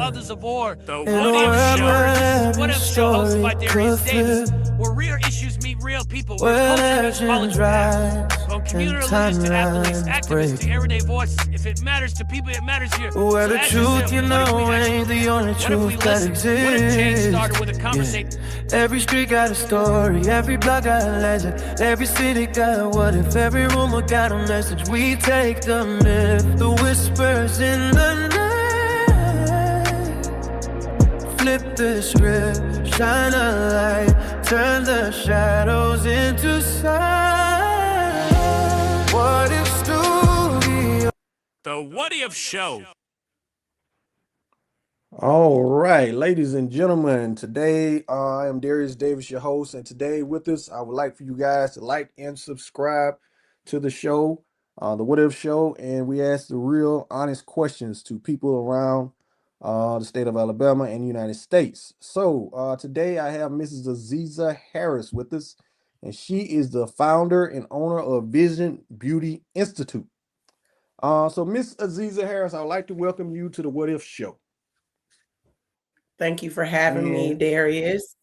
Others of War. The What If Show, hosted by Darius Davis, where real issues meet real people, where culture meets politics, from communal leaders to athletes, activists to everyday voices. If it matters to people, it matters here. Where the truth, you know, ain't the only truth that exists. What if change started with a conversation? Every street got a story, every block got a legend, every city got a what if, every rumor got a message. We take the myth, the whispers in the night, flip the script, shine a light, turn the shadows into sun. What if studio? The What If Show. All right, ladies and gentlemen, today I am Darius Davis, your host, and today with us, I would like for you guys to like and subscribe to the show, the What If Show, and we ask the real, honest questions to people around the state of Alabama and the United States. So today I have Mrs. Aziza Harris with us, and she is the founder and owner of Vision Beauty Institute. So Ms. Aziza Harris, I would like to welcome you to the What If Show. Thank you for having me, Darius.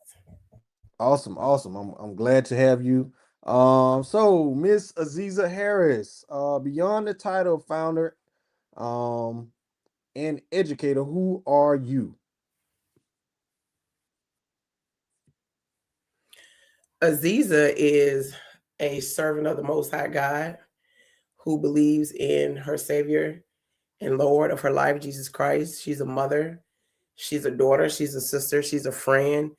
Awesome. I'm glad to have you. So Ms. Aziza Harris, beyond the title of founder, and educator, who are you? Aziza is a servant of the Most High God who believes in her Savior and Lord of her life, Jesus Christ. She's a mother. She's a daughter. She's a sister. She's a friend.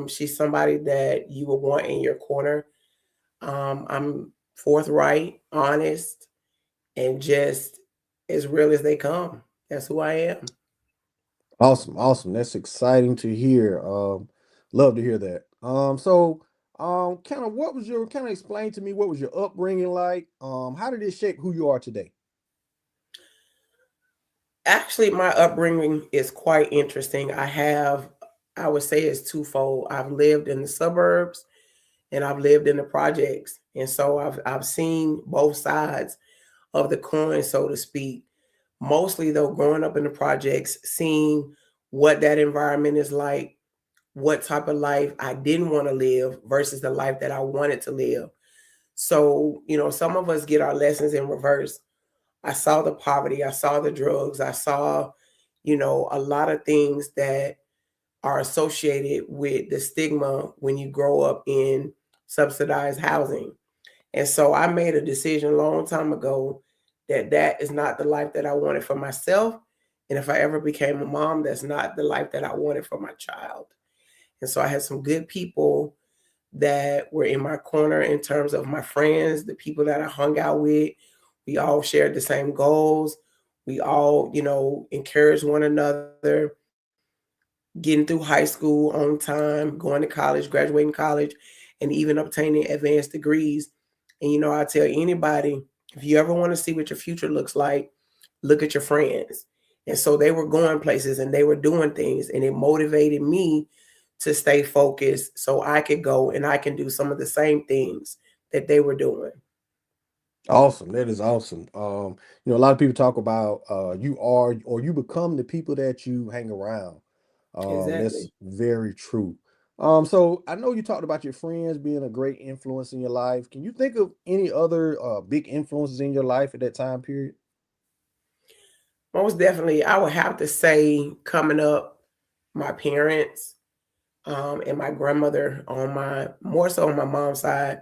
She's somebody that you will want in your corner. I'm forthright, honest, and just as real as they come. That's who I am. Awesome. That's exciting to hear. Love to hear that. Kind of explain to me what was your upbringing like? How did it shape who you are today? Actually, my upbringing is quite interesting. I would say it's twofold. I've lived in the suburbs and I've lived in the projects. And so I've seen both sides of the coin, so to speak. Mostly though, growing up in the projects, seeing what that environment is like, what type of life I didn't want to live versus the life that I wanted to live. So, some of us get our lessons in reverse. I saw the poverty, I saw the drugs, I saw, a lot of things that are associated with the stigma when you grow up in subsidized housing. And so I made a decision a long time ago that is not the life that I wanted for myself. And if I ever became a mom, that's not the life that I wanted for my child. And so I had some good people that were in my corner in terms of my friends, the people that I hung out with. We all shared the same goals. We all, encouraged one another, getting through high school on time, going to college, graduating college, and even obtaining advanced degrees. And, I tell anybody, if you ever want to see what your future looks like, look at your friends. And so they were going places and they were doing things, and it motivated me to stay focused so I could go and I can do some of the same things that they were doing. Awesome. That is awesome. A lot of people talk about you are or you become the people that you hang around. Exactly. That's very true. So I know you talked about your friends being a great influence in your life. Can you think of any other big influences in your life at that time period? Most definitely, I would have to say coming up, my parents and my grandmother more so on my mom's side,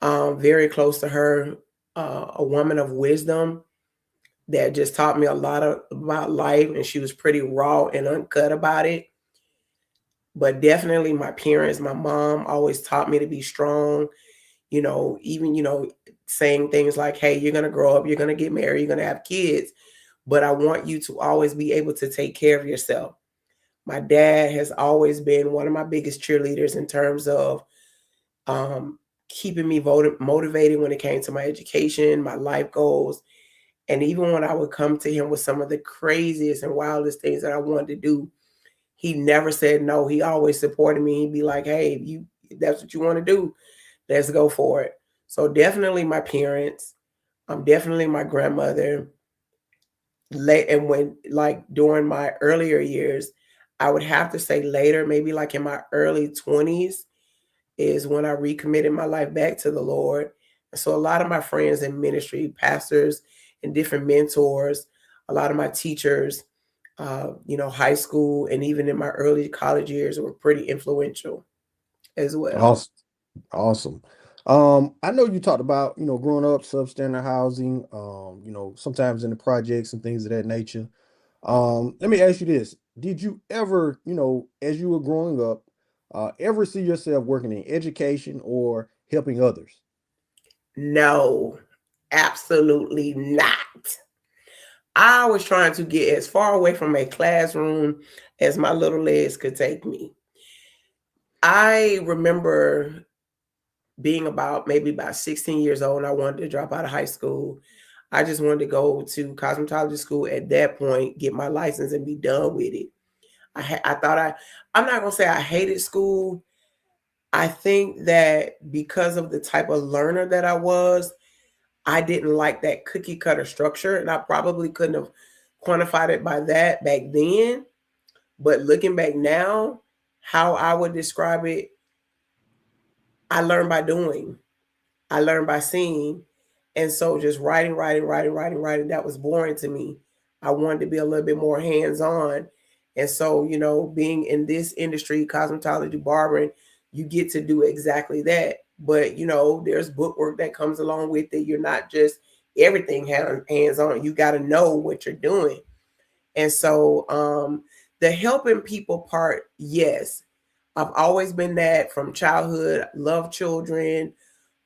very close to her, a woman of wisdom that just taught me a lot about life, and she was pretty raw and uncut about it. But definitely my parents, my mom always taught me to be strong, even, saying things like, hey, you're going to grow up, you're going to get married, you're going to have kids, but I want you to always be able to take care of yourself. My dad has always been one of my biggest cheerleaders in terms of keeping me motivated when it came to my education, my life goals. And even when I would come to him with some of the craziest and wildest things that I wanted to do, he never said no. He always supported me. He'd be like, hey, if that's what you want to do, let's go for it. So definitely my parents, definitely my grandmother, late, and when like during my earlier years, I would have to say later, maybe like in my early 20s is when I recommitted my life back to the Lord. So a lot of my friends in ministry, pastors and different mentors, a lot of my teachers, high school and even in my early college years were pretty influential as well. Awesome. Awesome. I know you talked about, growing up substandard housing, sometimes in the projects and things of that nature. Let me ask you this. Did you ever, as you were growing up, ever see yourself working in education or helping others? No, absolutely not. I was trying to get as far away from a classroom as my little legs could take me. I remember being maybe about 16 years old, and I wanted to drop out of high school. I just wanted to go to cosmetology school at that point, get my license and be done with it. I'm not going to say I hated school. I think that because of the type of learner that I was, I didn't like that cookie cutter structure, and I probably couldn't have quantified it by that back then. But looking back now, how I would describe it, I learned by doing. I learned by seeing. And so just writing, that was boring to me. I wanted to be a little bit more hands-on. And so, being in this industry, cosmetology, barbering, you get to do exactly that. But, there's book work that comes along with it. You're not just everything hands-on. You got to know what you're doing. And so the helping people part, yes. I've always been that from childhood. Love children,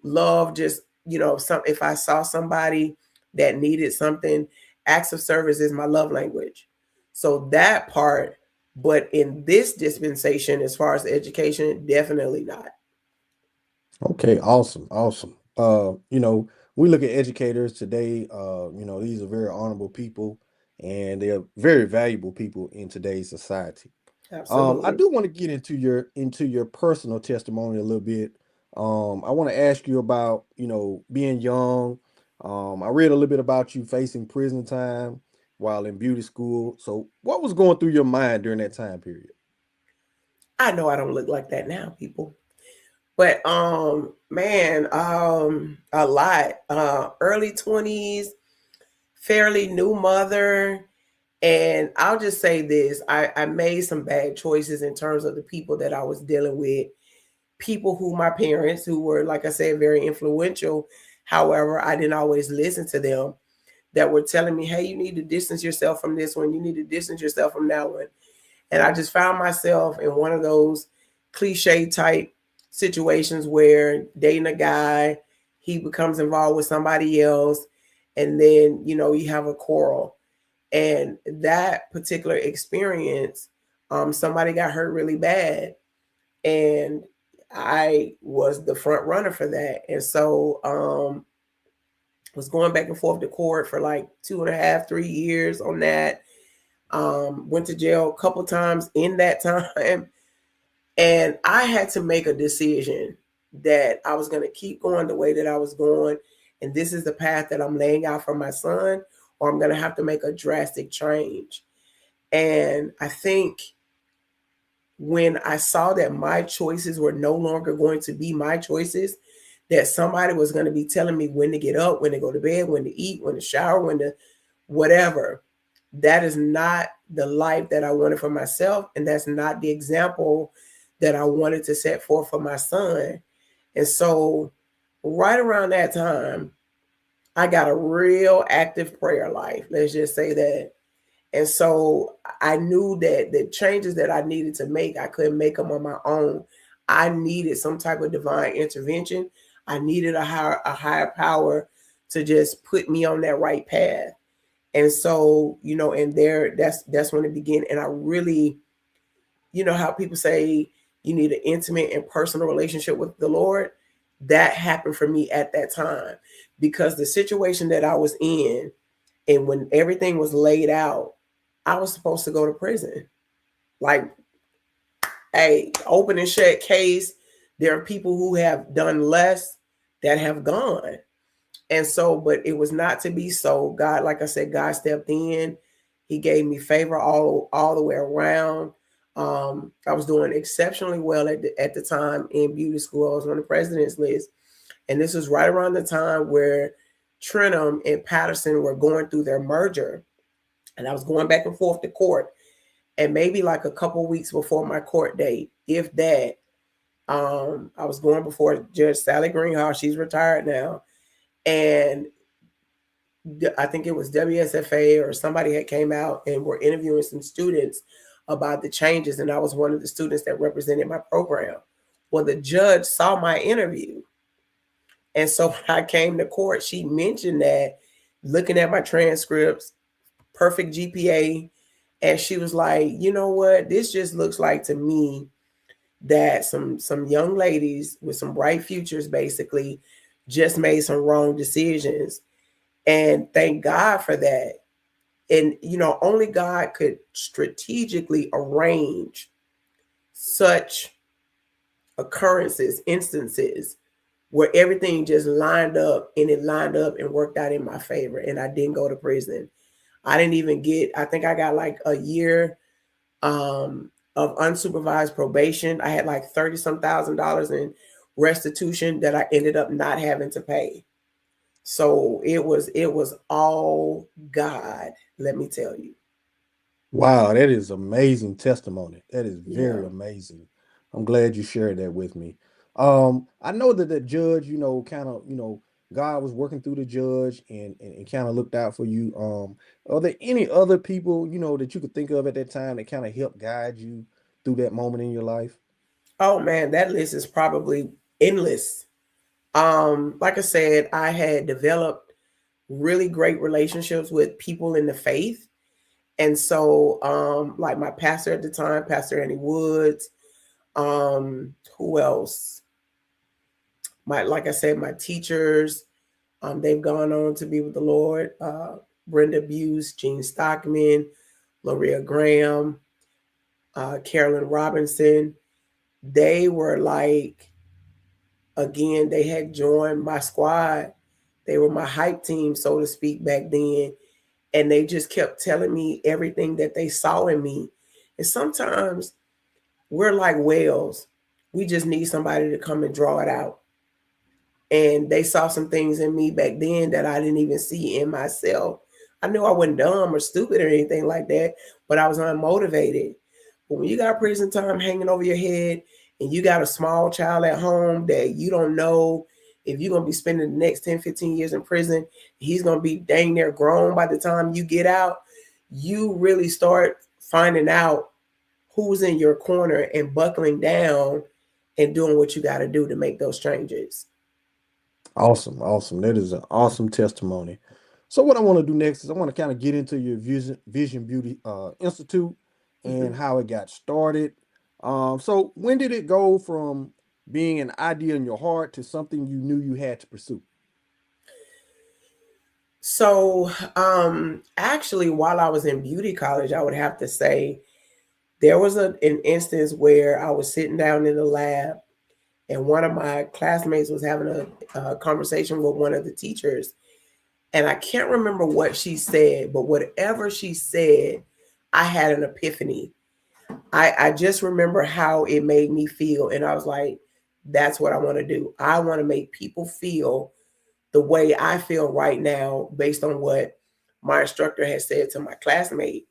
love just, if I saw somebody that needed something, acts of service is my love language. So that part, but in this dispensation, as far as education, definitely not. Okay, awesome, awesome. We look at educators today, these are very honorable people and they are very valuable people in today's society. I Absolutely. do want to get into your personal testimony a little bit. I want to ask you about, being young. I read a little bit about you facing prison time while in beauty school. So what was going through your mind during that time period? I know I don't look like that now, people. But man, a lot. Early 20s, fairly new mother. And I'll just say this, I made some bad choices in terms of the people that I was dealing with. People who my parents, who were, like I said, very influential. However, I didn't always listen to them, that were telling me, hey, you need to distance yourself from this one. You need to distance yourself from that one. And I just found myself in one of those cliche type situations where dating a guy, he becomes involved with somebody else, and then, you have a quarrel. And that particular experience, somebody got hurt really bad. And I was the front runner for that. And so was going back and forth to court for like 2.5, 3 years on that. Went to jail a couple times in that time. And I had to make a decision that I was going to keep going the way that I was going. And this is the path that I'm laying out for my son, or I'm going to have to make a drastic change. And I think when I saw that my choices were no longer going to be my choices, that somebody was going to be telling me when to get up, when to go to bed, when to eat, when to shower, when to whatever. That is not the life that I wanted for myself. And that's not the example that I wanted to set forth for my son. And so right around that time, I got a real active prayer life. Let's just say that. And so I knew that the changes that I needed to make, I couldn't make them on my own. I needed some type of divine intervention. I needed a higher power to just put me on that right path. And so, and that's when it began. And I really, how people say you need an intimate and personal relationship with the Lord. That happened for me at that time, because the situation that I was in, and when everything was laid out, I was supposed to go to prison. Like, a open and shut case. There are people who have done less that have gone. And so, but it was not to be so. God, like I said, God stepped in. He gave me favor all the way around. I was doing exceptionally well at the time in beauty school. I was on the president's list. And this was right around the time where Trenum and Patterson were going through their merger. And I was going back and forth to court. And maybe like a couple weeks before my court date, if that, I was going before Judge Sally Greenhouse. She's retired now. And I think it was WSFA or somebody had came out and were interviewing some students about the changes. And I was one of the students that represented my program. Well, the judge saw my interview. And so when I came to court, she mentioned that, looking at my transcripts, perfect GPA. And she was like, you know what? This just looks like to me that some young ladies with some bright futures basically just made some wrong decisions. And thank God for that. And, only God could strategically arrange such occurrences, instances where everything just lined up, and it lined up and worked out in my favor. And I didn't go to prison. I didn't even I think I got like a year of unsupervised probation. I had like $30-some thousand in restitution that I ended up not having to pay. So it was all God, let me tell you. Wow, that is amazing testimony. That is very amazing. I'm glad you shared that with me. I know that the judge, kind of, God was working through the judge and kind of looked out for you. Are there any other people, that you could think of at that time that kind of helped guide you through that moment in your life? Oh man, that list is probably endless. Like I said, I had developed really great relationships with people in the faith. And so, like my pastor at the time, Pastor Annie Woods, who else? Like I said, my teachers, they've gone on to be with the Lord. Brenda Buse, Gene Stockman, Loria Graham, Carolyn Robinson. They were like, again, they had joined my squad. They were my hype team, so to speak, back then. And they just kept telling me everything that they saw in me. And sometimes we're like whales. We just need somebody to come and draw it out. And they saw some things in me back then that I didn't even see in myself. I knew I wasn't dumb or stupid or anything like that, but I was unmotivated. But when you got prison time hanging over your head and you got a small child at home that you don't know if you're going to be spending the next 10, 15 years in prison, he's going to be dang near grown by the time you get out, you really start finding out who's in your corner and buckling down and doing what you got to do to make those changes. Awesome. That is an awesome testimony. So what I want to do next is I want to kind of get into your Vision Beauty Institute and how it got started. So when did it go from being an idea in your heart to something you knew you had to pursue? So actually, while I was in beauty college, I would have to say there was an instance where I was sitting down in the lab and one of my classmates was having a conversation with one of the teachers. And I can't remember what she said, but whatever she said, I had an epiphany. I just remember how it made me feel. And I was like, that's what I want to do. I want to make people feel the way I feel right now based on what my instructor had said to my classmate.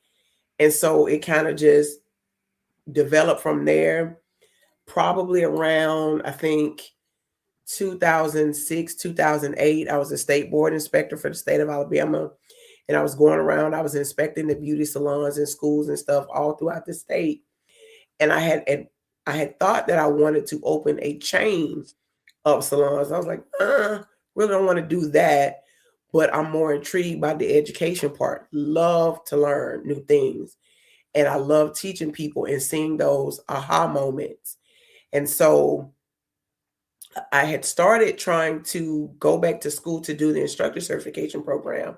And so it kind of just developed from there. Probably around, I think, 2006, 2008, I was a state board inspector for the state of Alabama. And I was going around, I was inspecting the beauty salons and schools and stuff all throughout the state. And I had thought that I wanted to open a chain of salons. I was like, really don't want to do that. But I'm more intrigued by the education part. Love to learn new things. And I love teaching people and seeing those aha moments. And so I had started trying to go back to school to do the instructor certification program.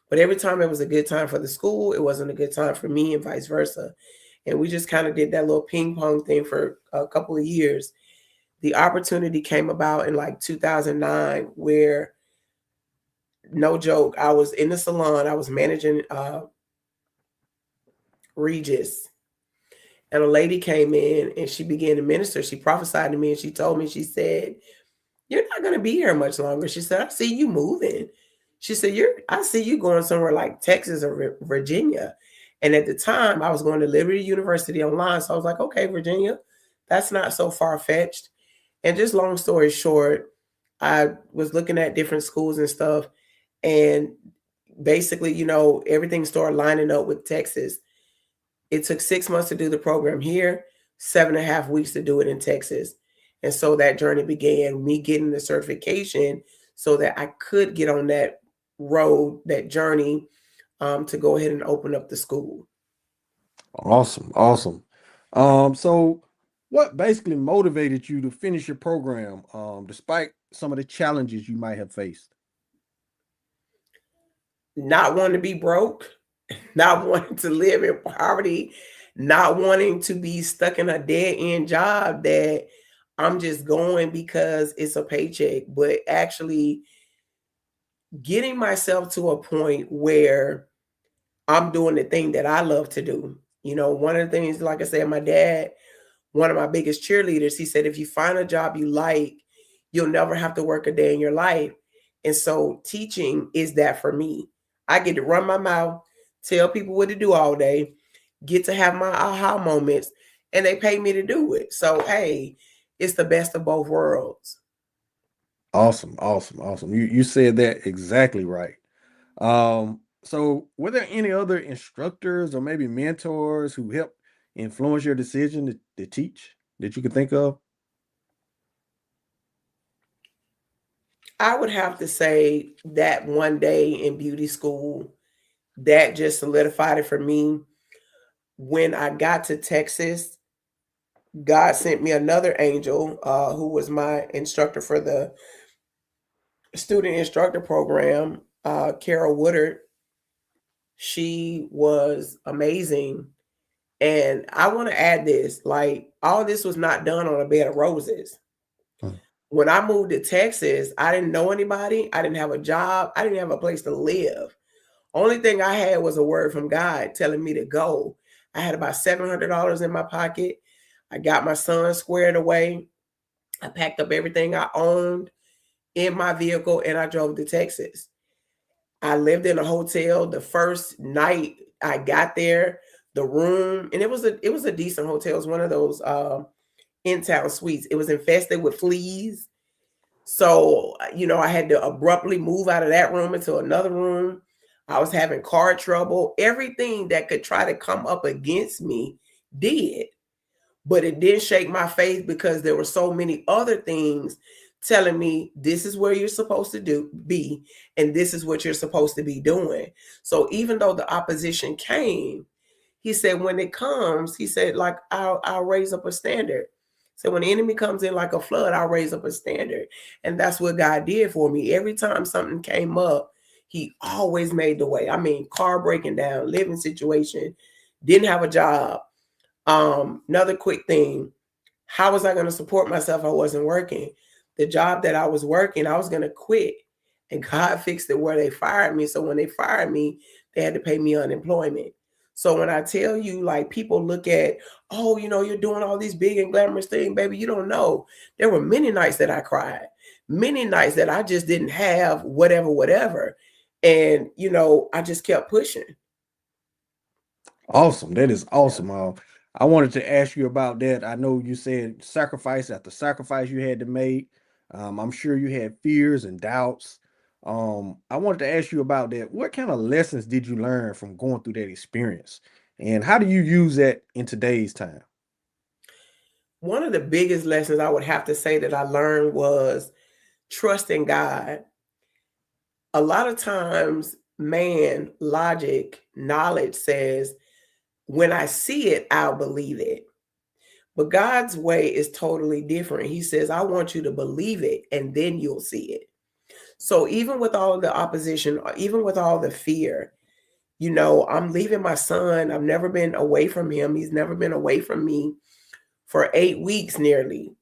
But every time it was a good time for the school, it wasn't a good time for me and vice versa. And we just kind of did that little ping pong thing for a couple of years. The opportunity came about in like 2009 where no joke. I was in the salon. I was managing Regis. And a lady came in and she began to minister. She prophesied to me and she told me, she said, "You're not going to be here much longer." She said, "I see you moving." She said, I see you going somewhere like Texas or Virginia. And at the time, I was going to Liberty University online. So I was like, okay, Virginia, that's not so far-fetched. And just long story short, I was looking at different schools and stuff. And basically, you know, everything started lining up with Texas. It took 6 months to do the program here, 7.5 weeks to do it in Texas. And so that journey began, me getting the certification so that I could get on that road, that journey, to go ahead and open up the school. Awesome, awesome. So what basically motivated you to finish your program, despite some of the challenges you might have faced? Not wanting to be broke, not wanting to live in poverty, not wanting to be stuck in a dead-end job that I'm just going because it's a paycheck, but actually getting myself to a point where I'm doing the thing that I love to do. You know, one of the things, like I said, my dad, one of my biggest cheerleaders, he said, if you find a job you like, you'll never have to work a day in your life. And so teaching is that for me. I get to run my mouth, tell people what to do all day, get to have my aha moments, and they pay me to do it. So, hey, it's the best of both worlds. Awesome, awesome, awesome. You said that exactly right. So were there any other instructors or maybe mentors who helped influence your decision to teach that you could think of? I would have to say that one day in beauty school, that just solidified it for me. When I got to Texas, God sent me another angel who was my instructor for the student instructor program, Carol Woodard. She was amazing. And I want to add this, like, all this was not done on a bed of roses. When I moved to Texas, I didn't know anybody. I didn't have a job. I didn't have a place to live. Only thing I had was a word from God telling me to go. I had about $700 in my pocket. I got my son squared away. I packed up everything I owned in my vehicle and I drove to Texas. I lived in a hotel. The first night I got there, the room, and it was a decent hotel. It was one of those in-town suites. It was infested with fleas. So, you know, I had to abruptly move out of that room into another room. I was having car trouble. Everything that could try to come up against me did. But it didn't shake my faith because there were so many other things telling me this is where you're supposed to be, and this is what you're supposed to be doing. So even though the opposition came, he said, when it comes, he said, like, I'll raise up a standard. So when the enemy comes in like a flood, I'll raise up a standard. And that's what God did for me. Every time something came up, he always made the way. I mean, car breaking down, living situation, didn't have a job. Another quick thing, how was I going to support myself if I wasn't working? The job that I was working, I was going to quit. And God fixed it where they fired me. So when they fired me, they had to pay me unemployment. So when I tell you, like, people look at, oh, you know, you're doing all these big and glamorous things, baby, you don't know. There were many nights that I cried, many nights that I just didn't have whatever. And, you know, I just kept pushing. Awesome. That is awesome. I wanted to ask you about that. I know you said sacrifice after sacrifice you had to make. I'm sure you had fears and doubts. I wanted to ask you about that. What kind of lessons did you learn from going through that experience? And how do you use that in today's time? One of the biggest lessons I would have to say that I learned was trusting God. A lot of times, man, logic, knowledge says, when I see it, I'll believe it. But God's way is totally different. He says, I want you to believe it, and then you'll see it. So even with all of the opposition, even with all the fear, you know, I'm leaving my son. I've never been away from him. He's never been away from me for 8 weeks nearly.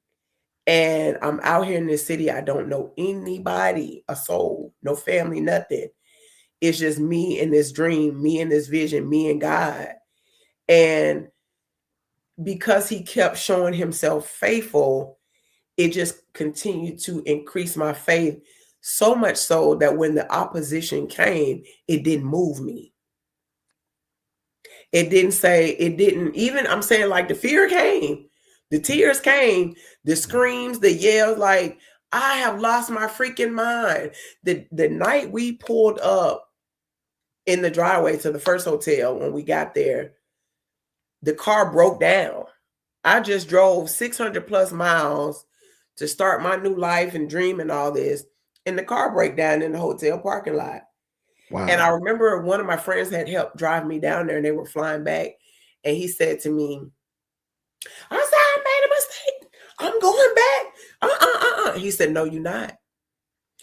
And I'm out here in this city. I don't know anybody, a soul, no family, nothing. It's just me and this dream, me and this vision, me and God. And because he kept showing himself faithful, it just continued to increase my faith, so much so that when the opposition came, it didn't move me. It didn't even, I'm saying, like, the fear came, the tears came, the screams, the yells, like, I have lost my freaking mind. The night we pulled up in the driveway to the first hotel, when we got there, the car broke down. I just drove 600 plus miles to start my new life and dream and all this, and the car break down in the hotel parking lot. Wow. And I remember one of my friends had helped drive me down there, and they were flying back. And he said to me, I said, I made a mistake. I'm going back. He said, no, you're not.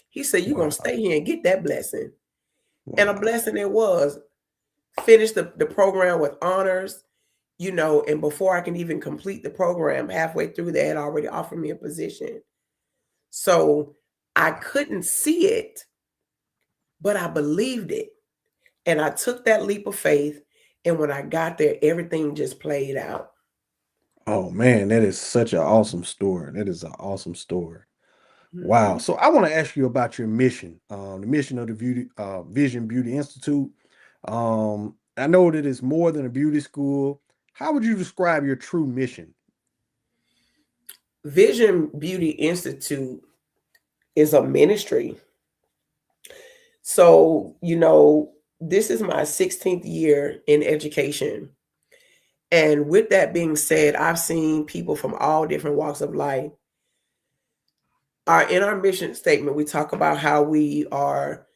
He said, you're going to stay here and get that blessing. Wow. And a blessing it was. Finished the program with honors, you know, and before I can even complete the program, halfway through, they had already offered me a position. So I couldn't see it, but I believed it. And I took that leap of faith. And when I got there, everything just played out. Oh man, that is such an awesome story. That is an awesome story. Wow. So I want to ask you about your mission, the mission of the Vision Beauty Institute. I know that it's more than a beauty school. How would you describe your true mission? Vision Beauty Institute is a ministry. So, you know, this is my 16th year in education. And with that being said, I've seen people from all different walks of life. In our mission statement, we talk about how we are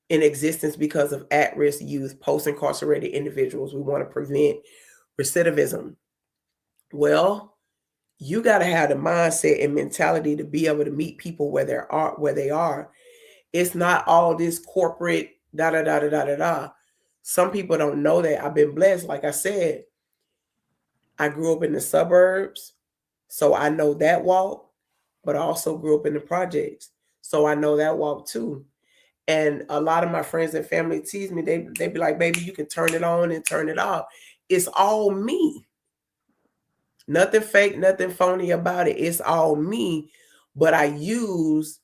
in existence because of at-risk youth, post-incarcerated individuals. We want to prevent recidivism. Well, you got to have the mindset and mentality to be able to meet people where they are. It's not all this corporate da-da-da-da-da-da-da. Some people don't know that. I've been blessed. Like I said, I grew up in the suburbs, so I know that walk, but I also grew up in the projects, so I know that walk too. And a lot of my friends and family tease me. They be like, baby, you can turn it on and turn it off. It's all me. Nothing fake, nothing phony about it. It's all me, but I use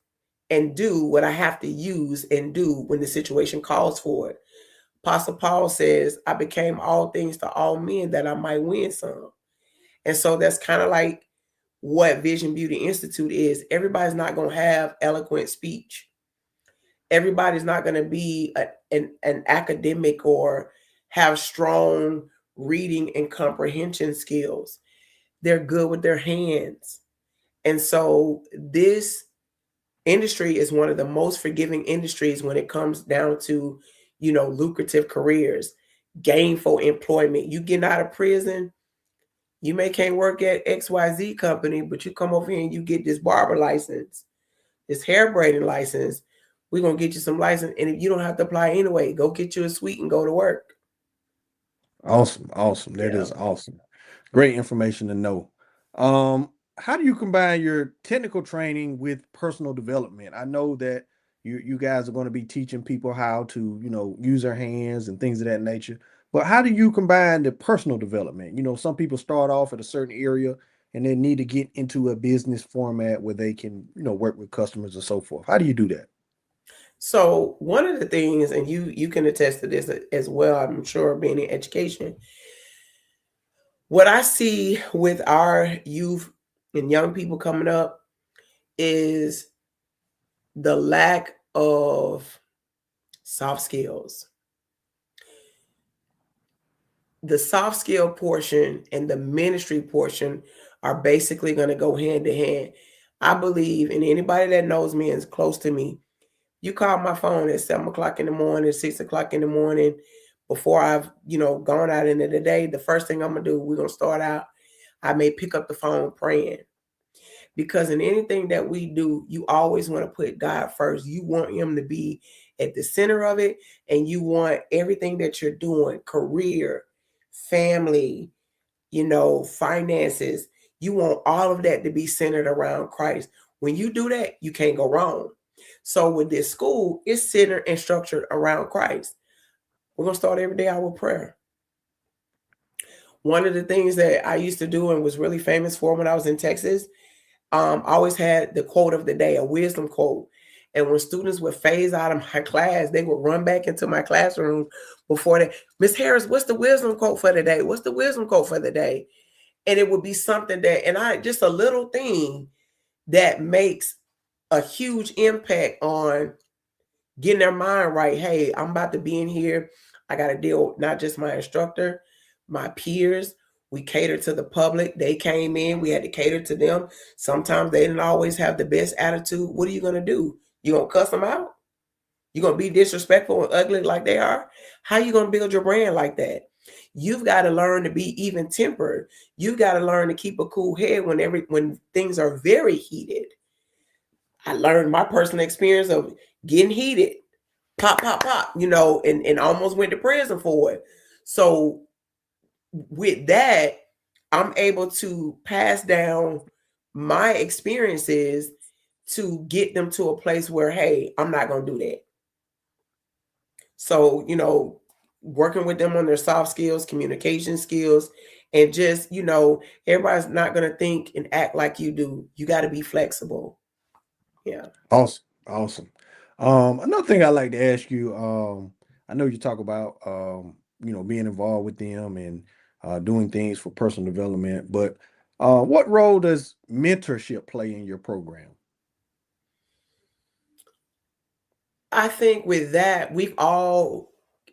and do what I have to use and do when the situation calls for it. Apostle Paul says, I became all things to all men that I might win some. And so that's kind of like what Vision Beauty Institute is. Everybody's not going to have eloquent speech. Everybody's not going to be an academic or have strong reading and comprehension skills. They're good with their hands. And so this industry is one of the most forgiving industries when it comes down to, you know, lucrative careers, gainful employment. You get out of prison, you can't work at XYZ company, but you come over here and you get this barber license, this hair braiding license. We're going to get you some license. And if you don't have to apply anyway, go get you a suite and go to work. Awesome. Awesome. That is awesome. Great information to know. How do you combine your technical training with personal development? I know that you guys are going to be teaching people how to, you know, use their hands and things of that nature. But how do you combine the personal development? You know, some people start off at a certain area and they need to get into a business format where they can, you know, work with customers and so forth. How do you do that? So one of the things, and you can attest to this as well, I'm sure, being in education, what I see with our youth and young people coming up is the lack of soft skills. The soft skill portion and the ministry portion are basically going to go hand in hand. I believe, and anybody that knows me and is close to me, you call my phone at 7 o'clock in the morning, 6 o'clock in the morning, before I've, you know, gone out into the day, the first thing I'm going to do, we're going to start out, I may pick up the phone praying. Because in anything that we do, you always want to put God first. You want him to be at the center of it, and you want everything that you're doing, career, family, you know, finances, You want all of that to be centered around Christ. When you do that, you can't go wrong. So with this school, it's centered and structured around Christ. We're going to start every day out with prayer. One of the things that I used to do and was really famous for when I was in Texas, I always had the quote of the day, a wisdom quote. And when students would phase out of my class, they would run back into my classroom before they, Ms. Harris, what's the wisdom quote for the day? What's the wisdom quote for the day? And it would be something that, and just a little thing that makes a huge impact on getting their mind right. Hey, I'm about to be in here. I got to deal with not just my instructor, my peers. We cater to the public. They came in. We had to cater to them. Sometimes they didn't always have the best attitude. What are you going to do? You going to cuss them out? You going to be disrespectful and ugly like they are? How you going to build your brand like that? You've got to learn to be even tempered. You've got to learn to keep a cool head when things are very heated. I learned my personal experience of getting heated, pop, and almost went to prison for it. So with that, I'm able to pass down my experiences to get them to a place where, hey, I'm not going to do that. So, working with them on their soft skills, communication skills, and just, everybody's not going to think and act like you do. You got to be flexible. Yeah. Awesome. Another thing I'd like to ask you, I know you talk about, being involved with them and doing things for personal development, but what role does mentorship play in your program? I think with that, we all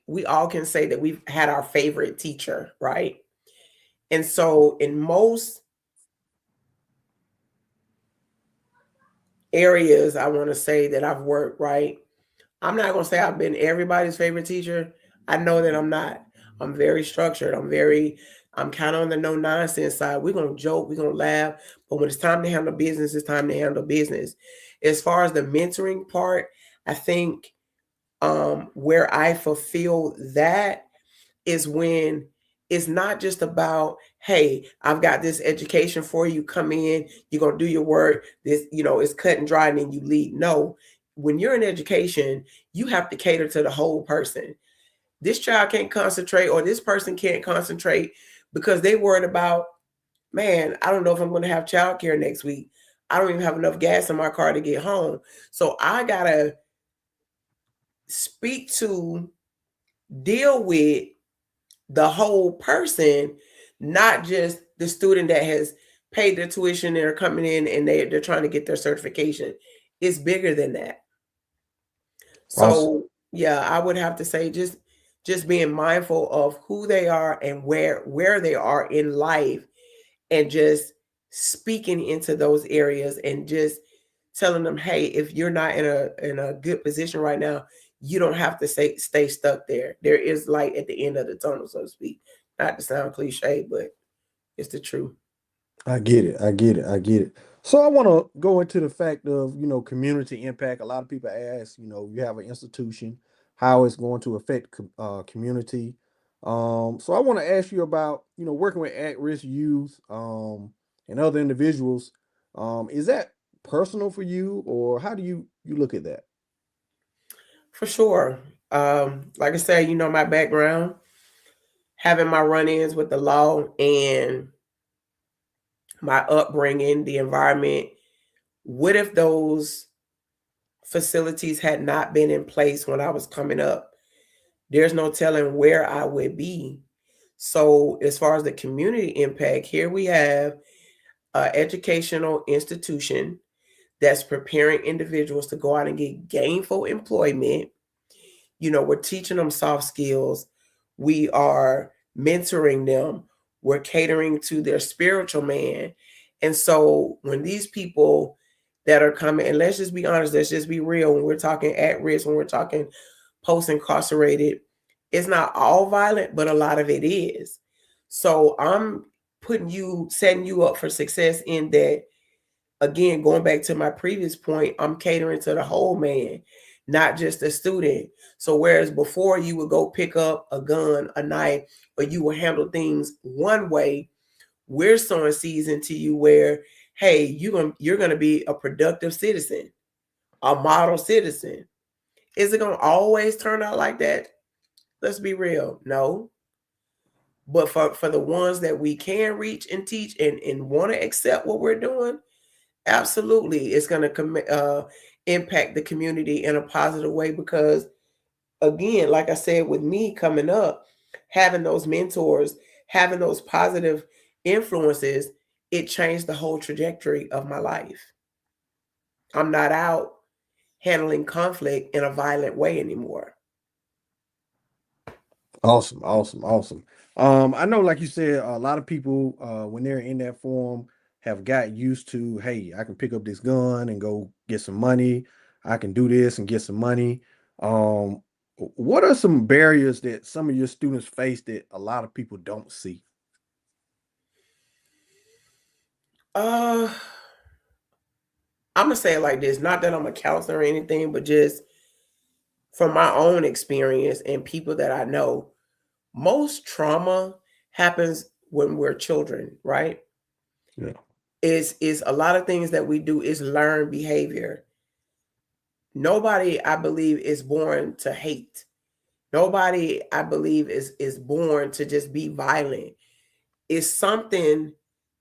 can say that we've had our favorite teacher, right? And so in most areas, I want to say that I've worked, right? I'm not going to say I've been everybody's favorite teacher. I know that I'm not. I'm very structured. I'm kind of on the no nonsense side. We're going to joke, we're going to laugh, but when it's time to handle business, it's time to handle business. As far as the mentoring part, I think where I fulfill that is when it's not just about, hey, I've got this education for you. Come in, you're going to do your work. This, it's cut and dry and then you leave. No, when you're in education, you have to cater to the whole person. This child can't concentrate or this person can't concentrate because they worried about, man, I don't know if I'm going to have childcare next week. I don't even have enough gas in my car to get home. So I got to speak to, deal with the whole person, not just the student that has paid their tuition and are coming in and they're trying to get their certification. It's bigger than that. So awesome. Yeah, I would have to say just being mindful of who they are and where they are in life and just speaking into those areas and just telling them, hey, if you're not in a good position right now, you don't have to stay stuck there. There is light at the end of the tunnel, so to speak. Not to sound cliche, but it's the truth. I get it. So I want to go into the fact of, community impact. A lot of people ask, you have an institution, how it's going to affect community. So I want to ask you about, working with at-risk youth and other individuals. Is that personal for you, or how do you look at that? For sure. Like I said, my background, having my run-ins with the law and my upbringing, the environment. What if those facilities had not been in place when I was coming up? There's no telling where I would be. So as far as the community impact, here we have an educational institution that's preparing individuals to go out and get gainful employment. We're teaching them soft skills. We are mentoring them. We're catering to their spiritual man. And so when these people that are coming, and let's just be honest, let's just be real, when we're talking at risk, when we're talking post-incarcerated, it's not all violent, but a lot of it is. So I'm setting you up for success in that. Again, going back to my previous point, I'm catering to the whole man, not just the student. So whereas before you would go pick up a gun, a knife, or you would handle things one way, We're sowing seeds into you where, hey, you're gonna be a productive citizen, a model citizen. Is it gonna always turn out like that? Let's be real. No. But for the ones that we can reach and teach and want to accept what we're doing, absolutely, it's going to impact the community in a positive way. Because again, like I said, with me coming up, having those mentors, having those positive influences, it changed the whole trajectory of my life. I'm not out handling conflict in a violent way anymore. Awesome, awesome, awesome. I know, like you said, a lot of people, when they're in that form, have got used to, hey, I can pick up this gun and go get some money. I can do this and get some money. What are some barriers that some of your students face that a lot of people don't see? I'm gonna say it like this, not that I'm a counselor or anything, but just from my own experience and people that I know, most trauma happens when we're children, right? Yeah. Is a lot of things that we do is learn behavior. Nobody, I believe, is born to hate. Nobody, I believe, is born to just be violent. It's something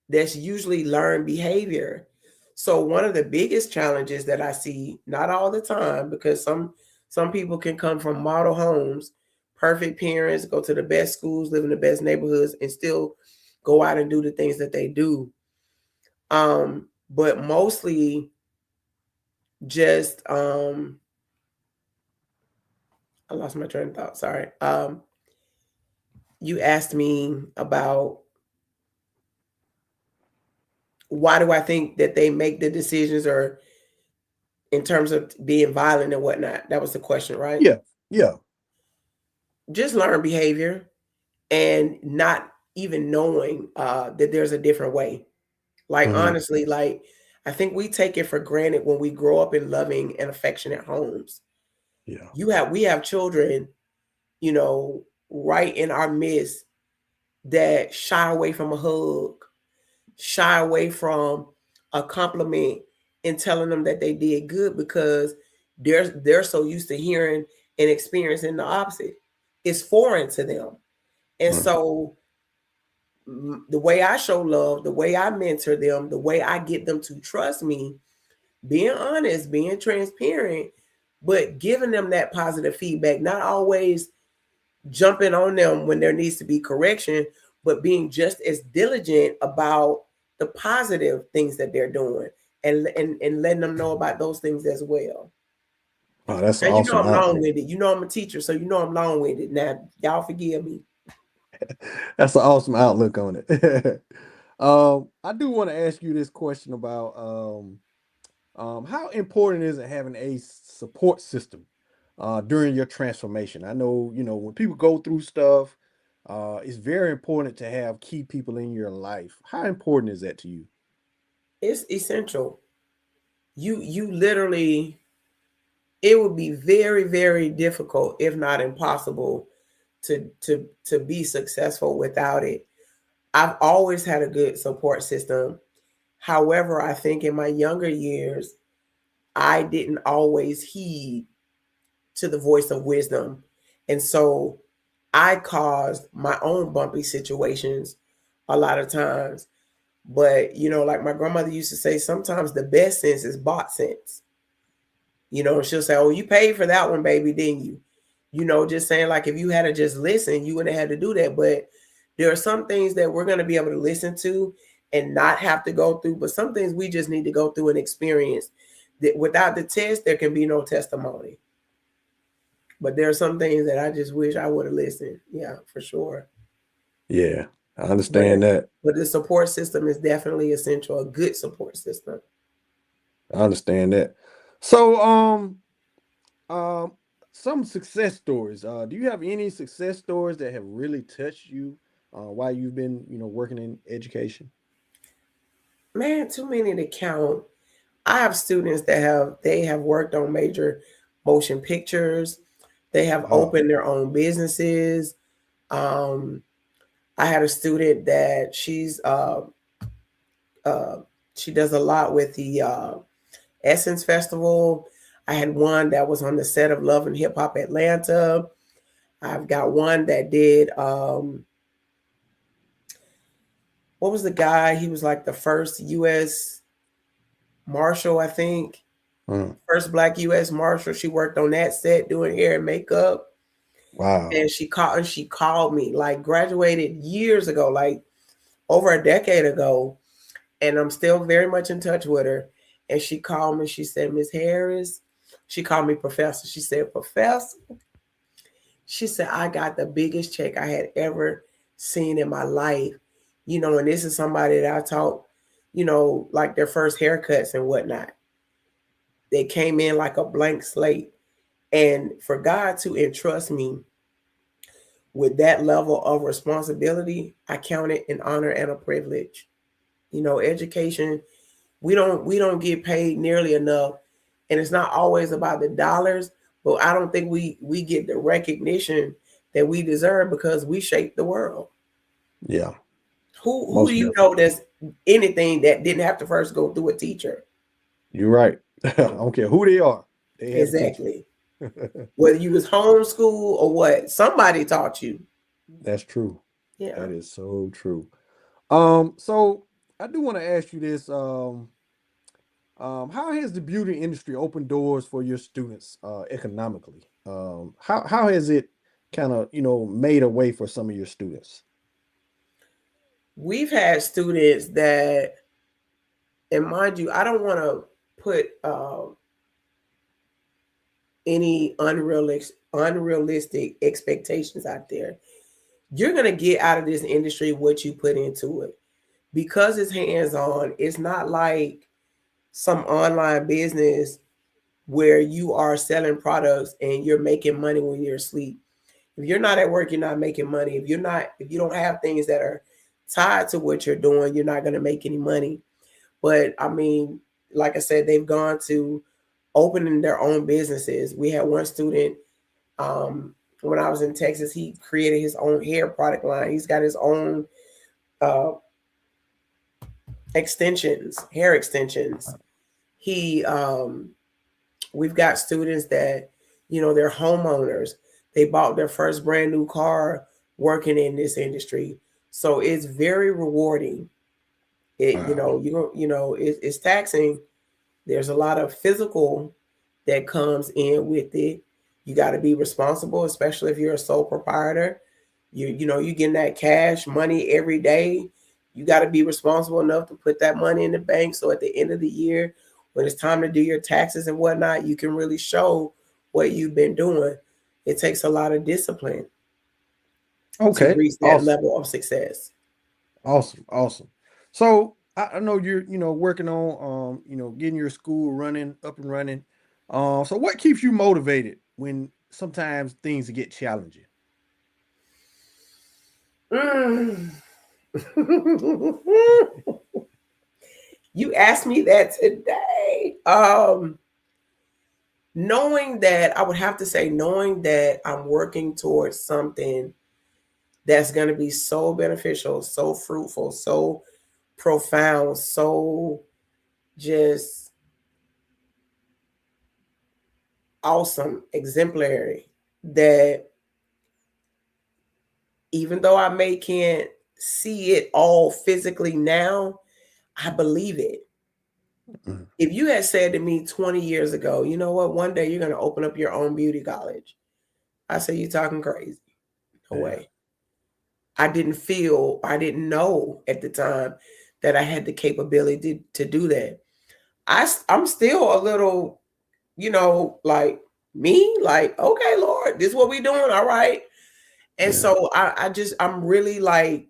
that's usually learned behavior. So one of the biggest challenges that I see, not all the time, because some people can come from model homes, perfect parents, go to the best schools, live in the best neighborhoods, and still go out and do the things that they do. But mostly just I lost my train of thought. Sorry. You asked me about why do I think that they make the decisions, or in terms of being violent and whatnot. That was the question, right? Yeah. Yeah. Just learn behavior and not even knowing that there's a different way. Like, honestly, like, I think we take it for granted when we grow up in loving and affectionate homes. Yeah. We have children, you know, right in our midst that shy away from a hug, shy away from a compliment and telling them that they did good, because they're so used to hearing and experiencing the opposite. It's foreign to them. And so the way I show love, the way I mentor them, the way I get them to trust me, being honest, being transparent, but giving them that positive feedback, not always jumping on them when there needs to be correction, but being just as diligent about the positive things that they're doing, and letting them know about those things as well. Oh, that's Now, an you know awesome I'm outlook. long-winded. You know I'm a teacher, so you know I'm long-winded. Now, y'all forgive me. That's an awesome outlook on it. I do want to ask you this question about how important is it having a support system during your transformation? I know, when people go through stuff, it's very important to have key people in your life. How important is that to you? It's essential. You literally, it would be very, very difficult, if not impossible, to be successful without it. I've always had a good support system. However, I think in my younger years, I didn't always heed to the voice of wisdom. And so I caused my own bumpy situations a lot of times. But, like my grandmother used to say, sometimes the best sense is bought sense. She'll say, oh, you paid for that one, baby, didn't you? Just saying, like, if you had to just listen, you wouldn't have had to do that. But there are some things that we're going to be able to listen to and not have to go through. But some things we just need to go through and experience. That without the test, there can be no testimony. But there are some things that I just wish I would have listened. Yeah, for sure. Yeah, I But understand that. but the support system is definitely essential. A good support system. I understand that. So, um, some success stories. Do you have any success stories that have really touched you while you've been, working in education? Man, too many to count. I have students that have worked on major motion pictures. They have Wow. opened their own businesses. Um, I had a student that she does a lot with the Essence Festival. I had one that was on the set of Love and Hip Hop Atlanta. I've got one that did what was the guy? He was like the first U.S. Marshal, I think. First Black U.S. Marshal. She worked on that set doing hair and makeup. Wow. And she called me, like graduated years ago, like over a decade ago. And I'm still very much in touch with her. And she called me. She said, Ms. Harris. She called me Professor. She said, Professor. She said, I got the biggest check I had ever seen in my life. You know, and this is somebody that I taught, you know, like their first haircuts and whatnot. They came in like a blank slate. And for God to entrust me with that level of responsibility, I count it an honor and a privilege. You know, education, we don't get paid nearly enough. And it's not always about the dollars, but I don't think we get the recognition that we deserve because we shape the world. Yeah. Who do you know that's anything that didn't have to first go through a teacher? You're right. I don't care who they are. They have exactly. Whether you was homeschool or what, somebody taught you. That's true. Yeah. That is so true. So I do want to ask you this. How has the beauty industry opened doors for your students economically? How has it kind of, you know, made a way for some of your students? We've had students that, and mind you, I don't want to put any unrealistic expectations out there. You're going to get out of this industry what you put into it. Because it's hands-on, it's not like some online business where you are selling products and you're making money when you're asleep. If you're not at work, you're not making money. If you don't have things that are tied to what you're doing, you're not going to make any money. But I mean, like I said, they've gone to opening their own businesses. We had one student, when I was in Texas, he created his own hair product line. He's got his own hair extensions. We've got students that, you know, they're homeowners. They bought their first brand new car working in this industry. So it's very rewarding. It's taxing. There's a lot of physical that comes in with it. You got to be responsible, especially if you're a sole proprietor. You getting that cash money every day. You got to be responsible enough to put that money in the bank. So at the end of the year, when it's time to do your taxes and whatnot, you can really show what you've been doing. It takes a lot of discipline to reach that level of success. Awesome. So I know you're, working on, getting your school up and running. So what keeps you motivated when sometimes things get challenging? You asked me that today. Knowing that I'm working towards something that's going to be so beneficial, so fruitful, so profound, so just awesome, exemplary, that even though I can't see it all physically now, I believe it. Mm-hmm. If you had said to me 20 years ago, you know what, one day you're going to open up your own beauty college, I say, you're talking crazy. No way. I didn't know at the time that I had the capability to do that. I'm still a little, like me, like, okay, Lord, this is what we doing. All right. And so I'm really like,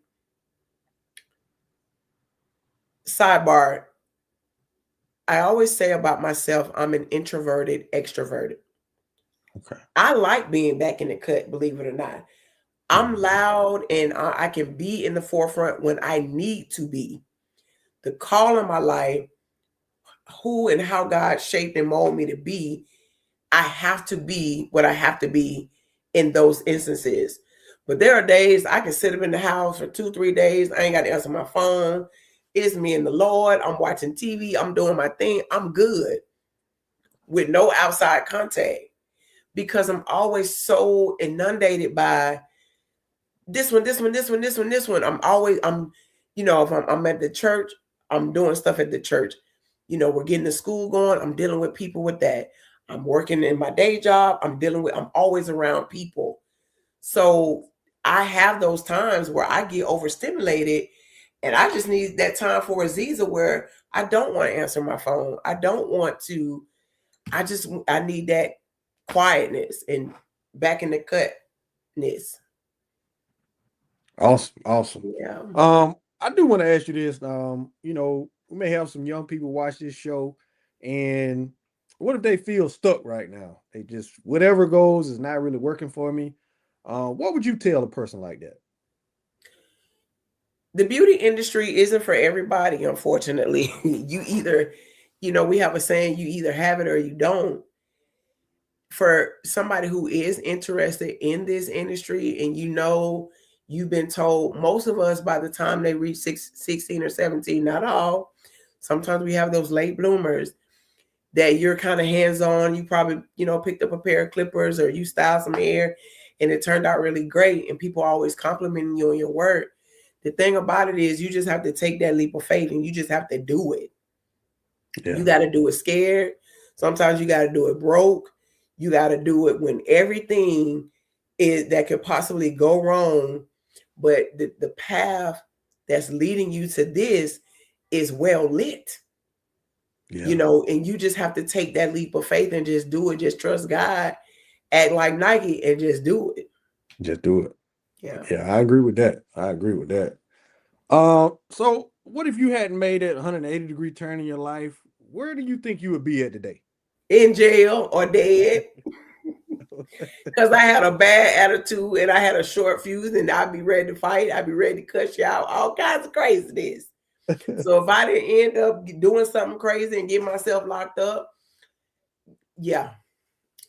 sidebar, I always say about myself, I'm an introverted extroverted. Okay. I like being back in the cut, believe it or not. I'm loud and I can be in the forefront when I need to be. The call in my life, who and how God shaped and molded me to be, I have to be what I have to be in those instances. But there are days I can sit up in the house for 2-3 days. I ain't got to answer my phone. It's me and the Lord. I'm watching TV. I'm doing my thing. I'm good with no outside contact because I'm always so inundated by this one. I'm, if I'm at the church, I'm doing stuff at the church. We're getting the school going. I'm dealing with people with that. I'm working in my day job. I'm always around people. So I have those times where I get overstimulated and I just need that time for Aziza where I don't want to answer my phone. I need that quietness and back in the cutness. Awesome. Yeah. I do want to ask you this. We may have some young people watch this show, and what if they feel stuck right now? They just whatever goes is not really working for me. What would you tell a person like that? The beauty industry isn't for everybody, unfortunately. You either, we have a saying, you either have it or you don't. For somebody who is interested in this industry and you've been told, most of us by the time they reach 16 or 17, not all, sometimes we have those late bloomers that you're kind of hands-on. You probably, picked up a pair of clippers or you styled some hair and it turned out really great and people are always complimenting you on your work. The thing about it is you just have to take that leap of faith and you just have to do it. Yeah. You got to do it scared. Sometimes you got to do it broke. You got to do it when everything is that could possibly go wrong. But the path that's leading you to this is well lit. Yeah. And you just have to take that leap of faith and just do it. Just trust God, act like Nike and just do it. Just do it. Yeah. Yeah, I agree with that. So what if you hadn't made that 180-degree turn in your life? Where do you think you would be at today? In jail or dead. Because I had a bad attitude and I had a short fuse and I'd be ready to fight. I'd be ready to cuss you out. All kinds of craziness. So if I didn't end up doing something crazy and get myself locked up, yeah,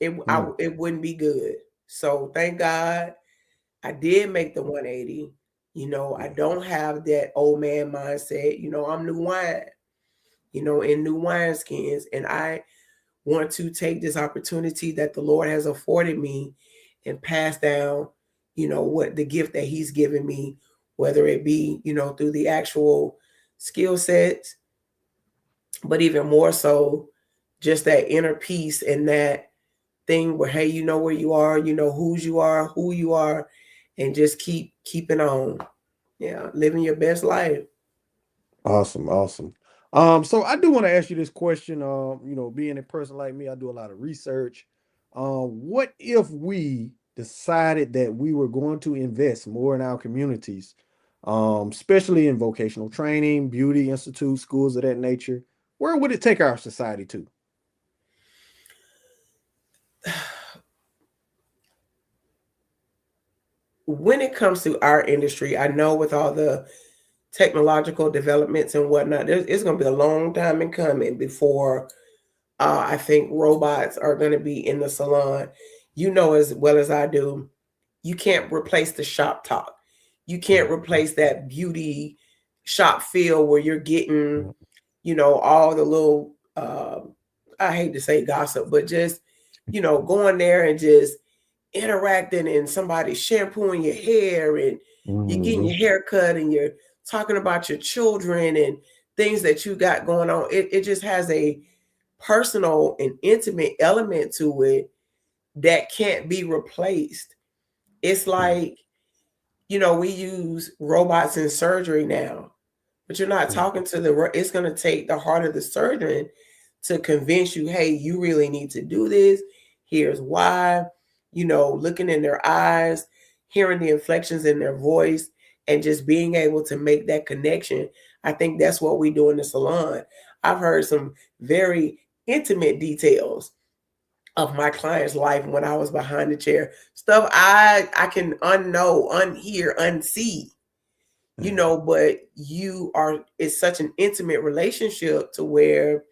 it wouldn't be good. So thank God I did make the 180. I don't have that old man mindset. I'm new wine, in new wineskins. And I want to take this opportunity that the Lord has afforded me and pass down, what the gift that he's given me, whether it be, through the actual skill sets, but even more so just that inner peace and that thing where, hey, you know where you are, who you are, and just keeping on. Yeah. Living your best life. Awesome. So I do want to ask you this question. Being a person like me, I do a lot of research. What if we decided that we were going to invest more in our communities, especially in vocational training, beauty institutes, schools of that nature? Where would it take our society to? When it comes to our industry, I know with all the technological developments and whatnot, it's going to be a long time in coming before I think robots are going to be in the salon. As well as I do, you can't replace the shop talk. You can't replace that beauty shop feel where you're getting, all the little, I hate to say gossip, but just, going there and just interacting and somebody shampooing your hair and you're getting your hair cut and you're talking about your children and things that you got going on. It just has a personal and intimate element to it that can't be replaced. It's like, we use robots in surgery now, but you're not talking to it's going to take the heart of the surgeon to convince you, hey, you really need to do this. Here's why, looking in their eyes, hearing the inflections in their voice, and just being able to make that connection. I think that's what we do in the salon. I've heard some very intimate details of my client's life when I was behind the chair. Stuff I can unhear, unsee, but it's such an intimate relationship to where,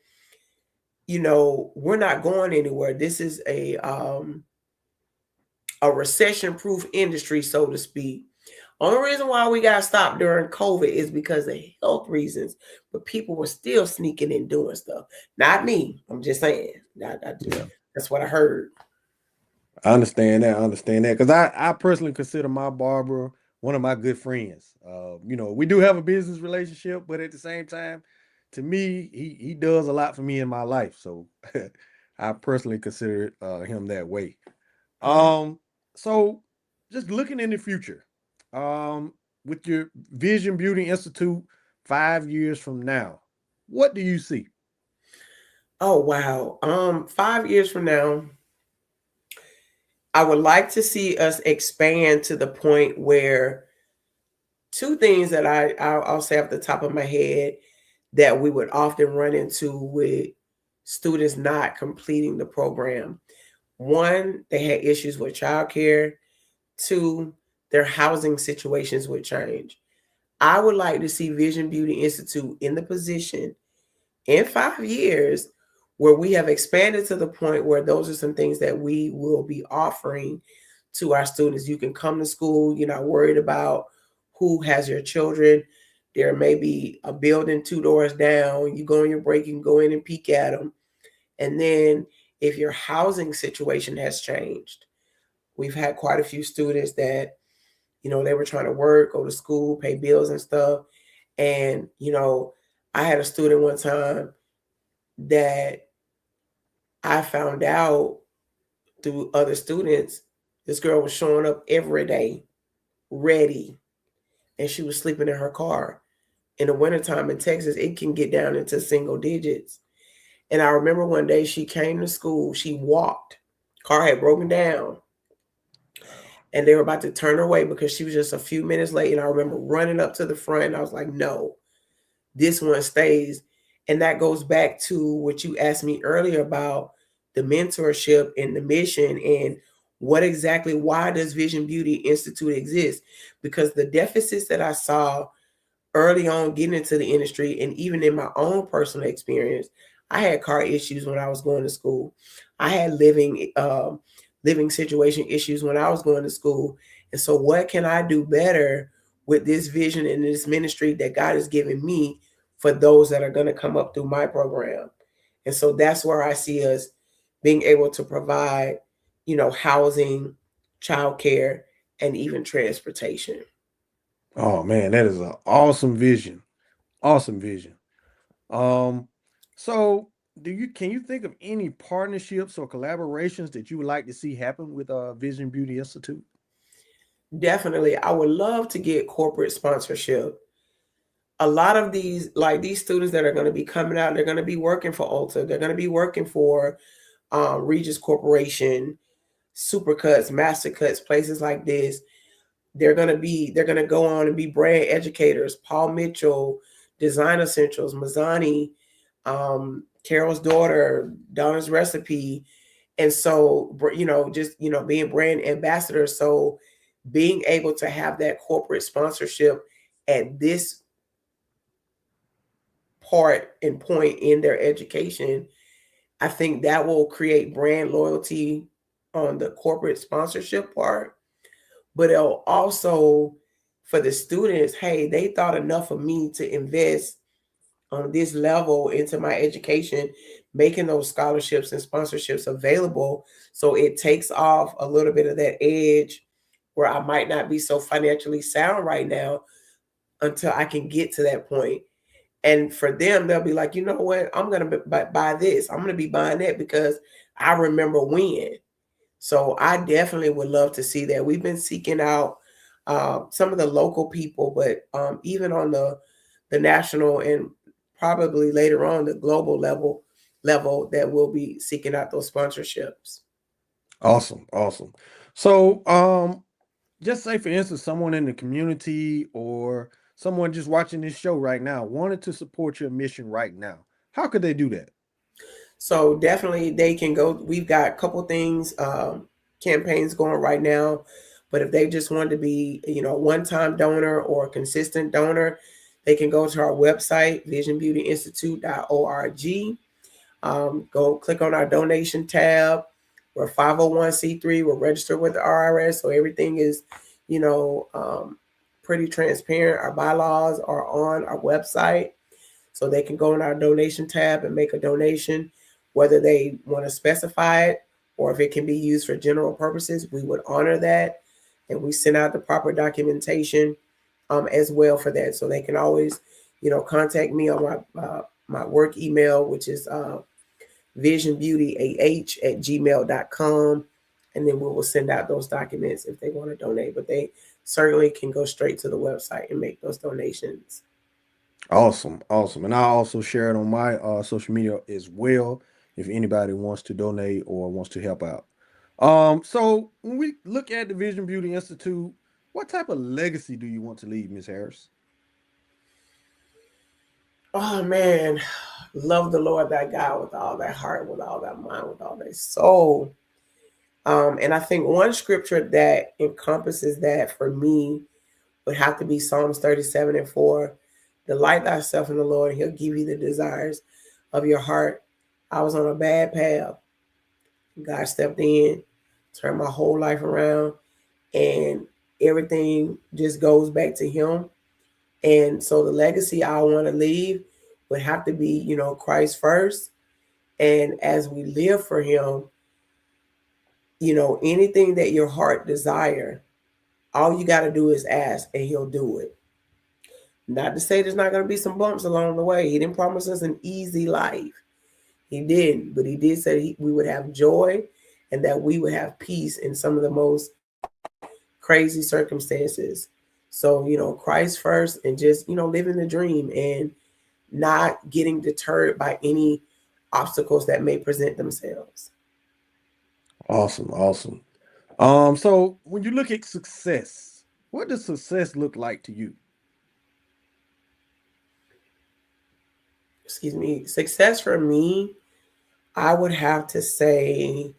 we're not going anywhere. This is a recession-proof industry, so to speak. Only reason why we got stopped during COVID is because of health reasons, but people were still sneaking and doing stuff. Not me. I'm just saying. That's what I heard. I understand that. Because I personally consider my barber one of my good friends. We do have a business relationship, but at the same time, to me, he does a lot for me in my life. So I personally consider him that way. So just looking in the future, with your Vision Beauty Institute 5 years from now, what do you see? Oh wow. 5 years from now, I would like to see us expand to the point where two things that I'll say off the top of my head that we would often run into with students not completing the program. One, they had issues with childcare. Two, their housing situations would change. I would like to see Vision Beauty Institute in the position in 5 years where we have expanded to the point where those are some things that we will be offering to our students. You can come to school, you're not worried about who has your children. There may be a building 2 doors down. You go on your break, you can go in and peek at them. And then if your housing situation has changed, we've had quite a few students that, they were trying to work, go to school, pay bills and stuff. And, I had a student one time that I found out through other students, this girl was showing up every day, ready, and she was sleeping in her car. In the wintertime in Texas, it can get down into single digits. And I remember one day she came to school, she walked, car had broken down, and they were about to turn her away because she was just a few minutes late. And I remember running up to the front, and I was like, no, this one stays. And that goes back to what you asked me earlier about the mentorship and the mission and why does Vision Beauty Institute exist? Because the deficits that I saw early on getting into the industry, and even in my own personal experience, I had car issues when I was going to school. I had living situation issues when I was going to school. And so what can I do better with this vision and this ministry that God has given me for those that are going to come up through my program? And so that's where I see us being able to provide, housing, childcare, and even transportation. Oh man, that is an awesome vision. Awesome vision. So can you think of any partnerships or collaborations that you would like to see happen with Vision Beauty Institute? Definitely. I would love to get corporate sponsorship. A lot of these students that are going to be coming out, they're going to be working for Ulta. They're going to be working for Regis Corporation, Supercuts, Mastercuts, places like this. They're going to go on and be brand educators. Paul Mitchell, Design Essentials, Mazzani, Carol's Daughter, Donna's Recipe. And so, being brand ambassadors. So being able to have that corporate sponsorship at this part and point in their education, I think that will create brand loyalty on the corporate sponsorship part. But it'll also, for the students, hey, they thought enough of me to invest on this level into my education, making those scholarships and sponsorships available. So it takes off a little bit of that edge where I might not be so financially sound right now until I can get to that point. And for them, they'll be like, you know what? I'm going to buy this. I'm going to be buying that because I remember when. So I definitely would love to see that. We've been seeking out some of the local people, but even on the national and probably later on the global level that we'll be seeking out those sponsorships. Awesome. So just say, for instance, someone in the community or someone just watching this show right now wanted to support your mission right now. How could they do that? So definitely they can go. We've got a couple things, campaigns going right now. But if they just want to be, a one-time donor or a consistent donor, they can go to our website, visionbeautyinstitute.org. Go click on our donation tab. We're 501c3. We're registered with the IRS, so everything is, pretty transparent. Our bylaws are on our website, so they can go in our donation tab and make a donation, whether they want to specify it or if it can be used for general purposes. We would honor that, and we send out the proper documentation as well for that. So they can always, contact me on my work email, which is visionbeautyah@gmail.com, and then we will send out those documents if they want to donate. But they certainly can go straight to the website and make those donations. Awesome. And I'll also share it on my social media as well if anybody wants to donate or wants to help out. So when we look at the Vision Beauty Institute, what type of legacy do you want to leave, Ms. Harris? Oh man, love the Lord thy God with all thy heart, with all thy mind, with all thy soul. And I think one scripture that encompasses that for me would have to be Psalms 37:4. Delight thyself in the Lord, and he'll give you the desires of your heart. I was on a bad path. God stepped in, turned my whole life around, and everything just goes back to him. And so the legacy I want to leave would have to be, Christ first. And as we live for him, anything that your heart desire, all you got to do is ask and he'll do it. Not to say there's not going to be some bumps along the way. He didn't promise us an easy life. He didn't, but he did say we would have joy and that we would have peace in some of the most crazy circumstances. So, Christ first, and just, living the dream and not getting deterred by any obstacles that may present themselves. Awesome. So when you look at success, what does success look like to you? Excuse me. Success for me, I would have to say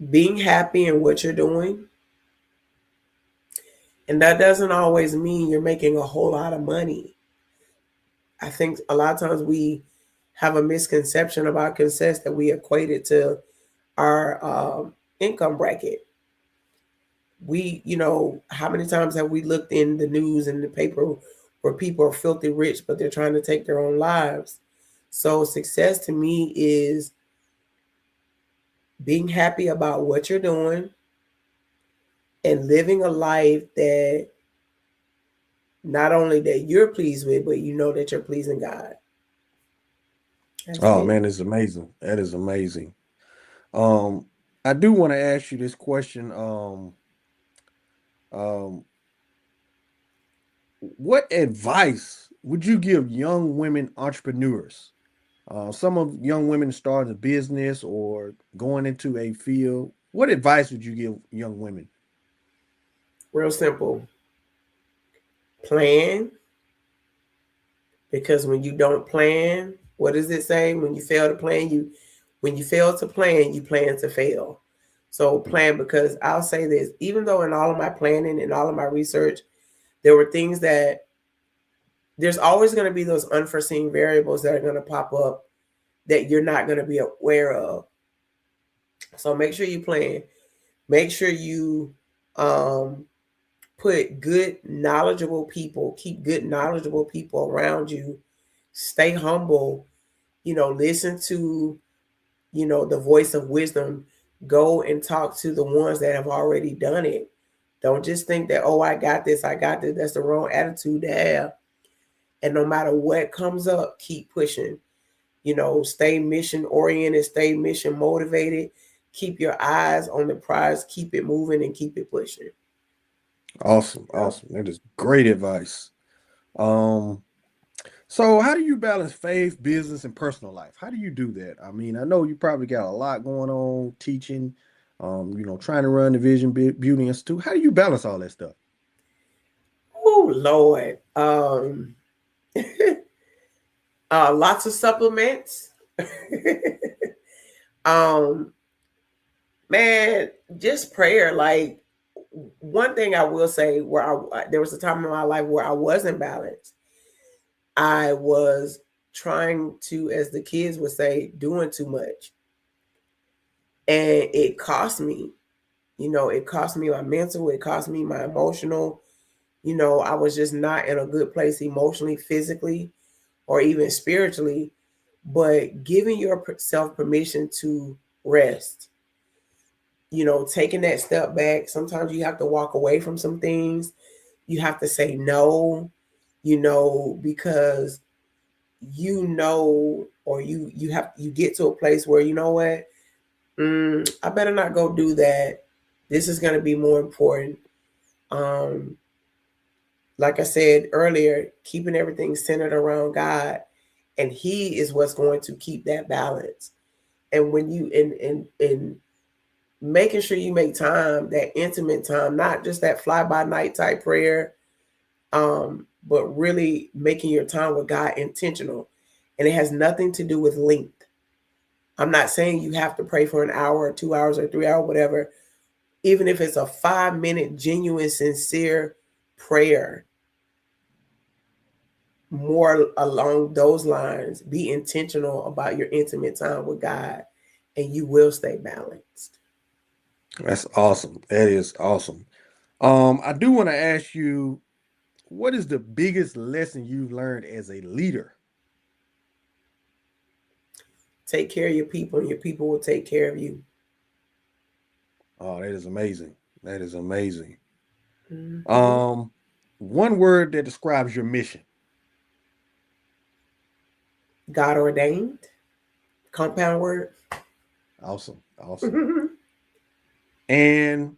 being happy in what you're doing. And that doesn't always mean you're making a whole lot of money. I think a lot of times we have a misconception about success that we equate it to our income bracket. We, how many times have we looked in the news and the paper where people are filthy rich, but they're trying to take their own lives? So success to me is being happy about what you're doing and living a life that not only that you're pleased with, but that you're pleasing God. That's it. Man, it's amazing. That is amazing. I do want to ask you this question. What advice would you give young women entrepreneurs? Some of young women starting a business or going into a field. What advice would you give young women? Real simple. Plan. Because when you don't plan, what does it say? When you fail to plan, you plan to fail. So plan, because I'll say this, even though in all of my planning and all of my research, there were things that there's always going to be those unforeseen variables that are going to pop up that you're not going to be aware of. So make sure you plan. Make sure you put good, knowledgeable people, keep good, knowledgeable people around you. Stay humble, listen to, the voice of wisdom. Go and talk to the ones that have already done it. Don't just think that, I got this. That's the wrong attitude to have. And no matter what comes up, keep pushing. Stay mission oriented, stay mission motivated. Keep your eyes on the prize, keep it moving and keep it pushing. Awesome. That is great advice. So how do you balance faith, business, and personal life? How do you do that? I mean, I know you probably got a lot going on, teaching, trying to run the Vision Beauty Institute. How do you balance all that stuff? Oh, Lord. Lots of supplements. Man, just prayer. Like, one thing I will say, there was a time in my life where I wasn't balanced. I was trying to, as the kids would say, doing too much. And it cost me, it cost me my mental, it cost me my emotional. I was just not in a good place emotionally, physically, or even spiritually. But giving yourself permission to rest, taking that step back. Sometimes you have to walk away from some things. You have to say no, because or you get to a place where, what, I better not go do that. This is going to be more important. Like I said earlier, keeping everything centered around God, and He is what's going to keep that balance. And when you in making sure you make time, that intimate time, not just that fly by night type prayer, but really making your time with God intentional. And it has nothing to do with length. I'm not saying you have to pray for an hour or 2 hours or 3 hours, whatever. Even if it's a 5-minute, genuine, sincere prayer, more along those lines, be intentional about your intimate time with God, and you will stay balanced. That's awesome. That is awesome. I do want to ask you, what is the biggest lesson you've learned as a leader? Take care of your people, and your people will take care of you. Oh, that is amazing. That is amazing. Mm-hmm. One word that describes your mission. God ordained. Compound word. Awesome. Awesome. And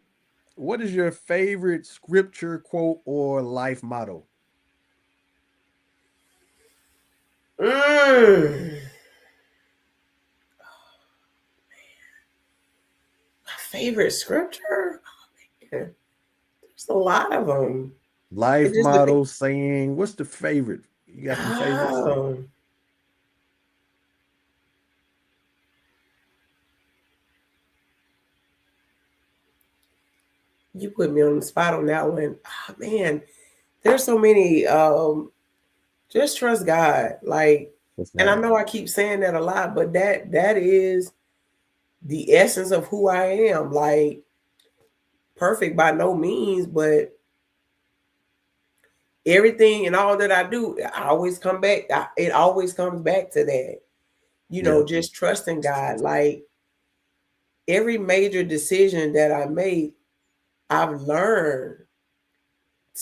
what is your favorite scripture, quote, or life motto? My favorite scripture? There's a lot of them. Life motto, saying, what's the favorite? You got some favorites? You put me on the spot on that one. Oh, man, there's so many. Just trust God. And I know I keep saying that a lot, but that is the essence of who I am. Perfect by no means, but everything and all that I do, I always come back. It always comes back to that. Just trusting God. Every major decision that I make, I've learned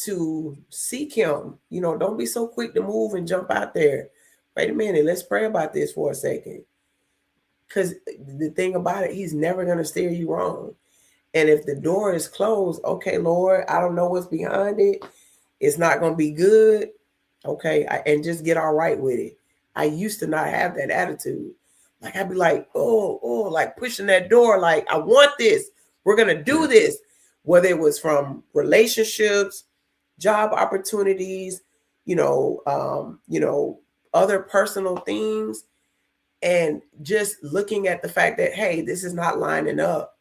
to seek Him. Don't be so quick to move and jump out there. Wait a minute, let's pray about this for a second. Because the thing about it, He's never going to steer you wrong. And if the door is closed, okay, Lord, I don't know what's behind it. It's not going to be good. Okay, and just get all right with it. I used to not have that attitude. I'd be like, like pushing that door. I want this. We're going to do this. Whether it was from relationships, job opportunities, other personal things, and just looking at the fact that, hey, this is not lining up.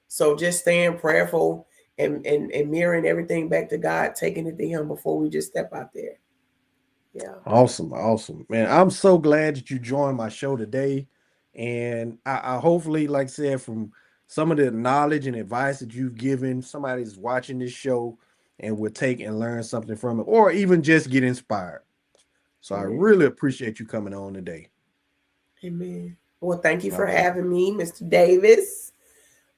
So just staying prayerful and mirroring everything back to God, taking it to Him before we just step out there. Yeah. Awesome. Awesome. Man, I'm so glad that you joined my show today. And I hopefully, like I said, from some of the knowledge and advice that you've given, somebody's watching this show and will take and learn something from it, or even just get inspired. So Amen. I really appreciate you coming on today. Amen. Well, thank you for having me, Mr. Davis.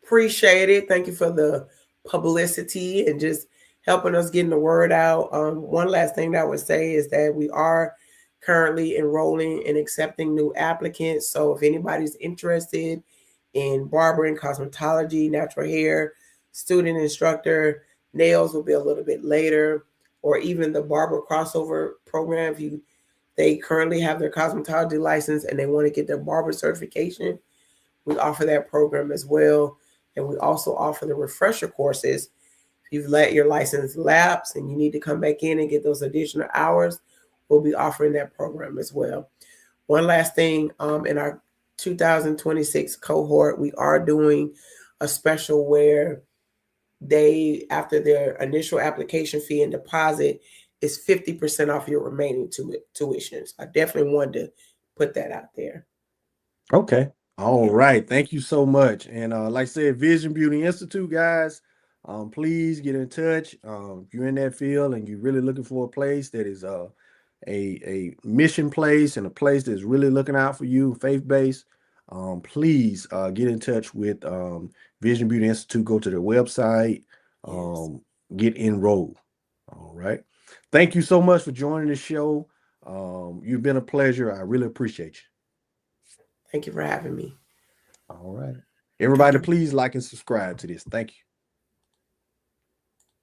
Appreciate it. Thank you for the publicity and just helping us getting the word out. One last thing that I would say is that we are currently enrolling and accepting new applicants. So if anybody's interested in barbering, cosmetology, natural hair, student instructor, nails will be a little bit later, or even the barber crossover program. If they currently have their cosmetology license and they want to get their barber certification, we offer that program as well. And we also offer the refresher courses. If you've let your license lapse and you need to come back in and get those additional hours, we'll be offering that program as well. One last thing, in our 2026 cohort, we are doing a special where they, after their initial application fee and deposit, it's 50% off your remaining tuitions. I definitely wanted to put that out there. Okay. All right. Thank you so much. And like I said, Vision Beauty Institute, guys, please get in touch. If you're in that field and you're really looking for a place that is a mission place and a place that's really looking out for you, faith-based, please get in touch with Vision Beauty Institute. Go to their website, get enrolled. All right. Thank you so much for joining the show. You've been a pleasure. I really appreciate you. Thank you for having me. All right. Everybody, please like and subscribe to this. Thank you.